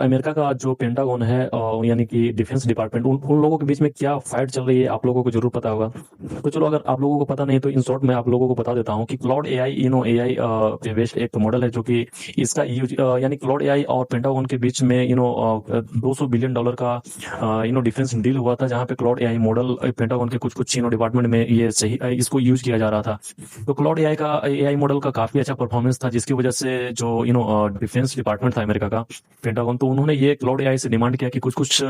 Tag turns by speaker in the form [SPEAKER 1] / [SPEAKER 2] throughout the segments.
[SPEAKER 1] America का जो pentagon है यानी कि डिफेंस डिपार्टमेंट उन लोगों के बीच में क्या फाइट चल रही है आप लोगों को जरूर पता होगा। तो चलो अगर आप लोगों को पता नहीं तो इन शॉर्ट मैं आप लोगों को बता देता हूँ कि क्लाउड एआई एआई पे बेस्ड एक मॉडल है जो कि इसका यूज यानी क्लाउड एआई और पेंटागन के बीच में 200 बिलियन डॉलर का डिफेंस डील हुआ था, जहाँ पे क्लाउड एआई मॉडल पेंटागन के कुछ कुछ डिपार्टमेंट में ये सही इसको यूज किया जा रहा था। तो क्लाउड एआई मॉडल का काफी अच्छा परफॉर्मेंस था, जिसकी वजह से जो डिफेंस डिपार्टमेंट था अमेरिका का, पेंटागन, तो उन्होंने ये क्लाउड एआई से डिमांड किया कि कुछ कुछ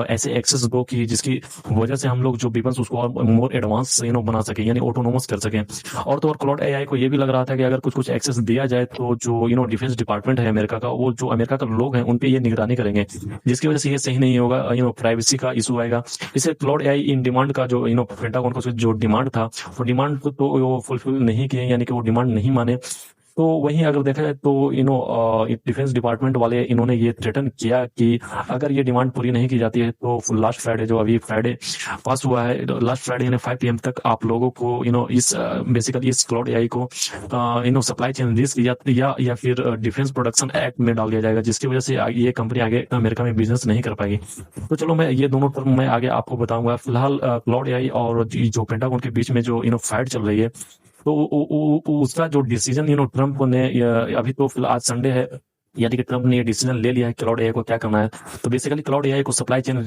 [SPEAKER 1] ऐसे एक्सेस दो कि जिसकी वजह से हम लोग जो वेपन्स उसको और मोर एडवांस बना सके, यानी ऑटोनोमस कर सकें। और तो और क्लाउड एआई को ये भी लग रहा था कि अगर कुछ कुछ एक्सेस दिया जाए तो जो डिफेंस डिपार्टमेंट है अमेरिका का, वो जो अमेरिका का लोग हैं उन पे ये निगरानी करेंगे, जिसकी वजह से ये सही नहीं होगा, प्राइवेसी का इशू आएगा। इसे क्लाउड एआई इन डिमांड का जो पेंटागन का जो डिमांड था, वो डिमांड तो वो फुलफिल नहीं किए, यानी कि वो डिमांड नहीं माने। तो वहीं अगर देखा जाए तो डिफेंस डिपार्टमेंट वाले इन्होंने ये थ्रेटन किया कि अगर ये डिमांड पूरी नहीं की जाती है तो लास्ट फ्राइडे, जो अभी फ्राइडे पास हुआ है, लास्ट फ्राइडे यानी 5 PM तक आप लोगों को इस बेसिकली इस क्लाउड एआई को सप्लाई चेन रिस्क या फिर डिफेंस प्रोडक्शन एक्ट में डाल दिया जाएगा, जिसकी वजह से ये कंपनी आगे अमेरिका में बिजनेस नहीं कर पाएगी। तो चलो मैं ये दोनों टर्म मैं आगे आपको बताऊंगा। फिलहाल क्लाउड एआई और जो पेंटागन के बीच में जो फाइट चल रही है, तो उसका जो डिसीजन ट्रम्प ने अभी तो फिलहाल आज संडे है, यानी कि ट्रम्प ने ये डिसीजन ले लिया है क्लाउड एआई को क्या करना है। तो बेसिकली क्लाउड एआई को सप्लाई चेन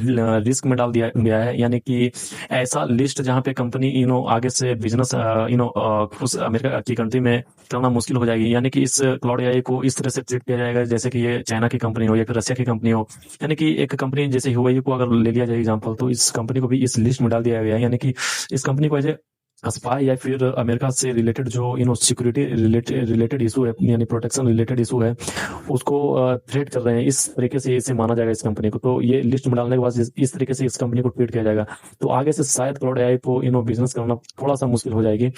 [SPEAKER 1] रिस्क में डाल दिया गया है, यानी कि ऐसा लिस्ट जहां पे कंपनी आगे से बिजनेस उस अमेरिका की कंट्री में करना मुश्किल हो जाएगी, यानी कि इस क्लाउड एआई को इस तरह से ट्रीट किया जाएगा जैसे कि ये चाइना की कंपनी हो या फिर रशिया की कंपनी हो। यानी कि एक कंपनी जैसे हुआई को अगर ले लिया जाए एग्जाम्पल, तो इस कंपनी को भी इस लिस्ट में डाल दिया गया है, यानी कि इस कंपनी को एज स्पाई या फिर अमेरिका से रिलेटेड जो सिक्योरिटी रिलेटेड इशू है, यानी प्रोटेक्शन रिलेटेड इशू है, उसको थ्रेट कर रहे हैं। इस तरीके से इसे माना जाएगा इस कंपनी को। तो ये लिस्ट में डालने के बाद इस तरीके से इस कंपनी को ट्रीट किया जाएगा। तो आगे से शायद क्लाउड एआई को बिजनेस करना थोड़ा सा मुश्किल हो जाएगी।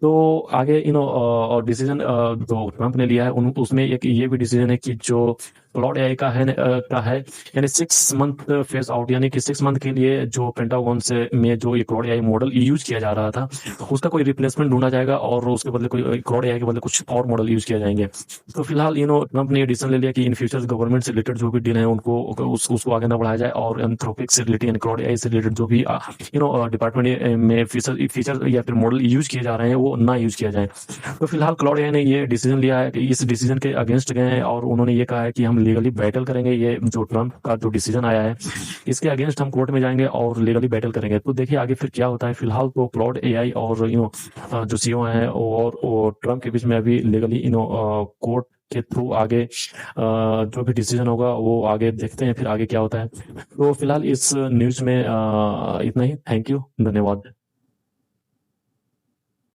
[SPEAKER 1] तो आगे और डिसीजन जो ट्रम्प ने लिया है उसमें एक ये भी डिसीजन है कि जो क्लाउड एआई का है यानी 6 मंथ फेज आउट, यानी कि 6 मंथ के लिए जो पेंटागन से में जो ये क्लाउड एआई मॉडल यूज किया जा रहा था, उसका कोई रिप्लेसमेंट ढूंढा जाएगा और उसके बदले कोई क्लाउड एआई के बदले कुछ और मॉडल यूज किया जाएंगे। तो फिलहाल ट्रम्प ने ये डिसीजन ले लिया कि इन फ्यूचर गवर्नमेंट से रिलेटेड जो भी डील है उनको उसको आगे ना बढ़ाया जाए, और एंथ्रोपिक से रिलेटेड यानी क्लाउड एआई से रिलेटेड जो भी डिपार्टमेंट में फीचर या फिर मॉडल यूज किए जा रहे हैं वो ना यूज किया जाए। तो फिलहाल क्लाउड एआई ने ये डिसीजन लिया है कि इस डिसीजन के अगेंस्ट गए हैं, और उन्होंने ये कहा है कि हम लीगली बैटल करेंगे। ये जो ट्रम्प का जो डिसीजन आया है, इसके अगेंस्ट हम कोर्ट में जाएंगे और लीगली बैटल करेंगे। तो देखिए आगे फिर क्या होता है। फिलहाल तो क्लाउड एआई और जो सीईओ हैं और ट्रम्प के बीच में अभी लीगली कोर्ट के थ्रू आगे जो भी डिसीजन होगा वो आगे देखते हैं फिर आगे क्या होता है। तो फिलहाल इस न्यूज में इतना ही। थैंक यू, धन्यवाद।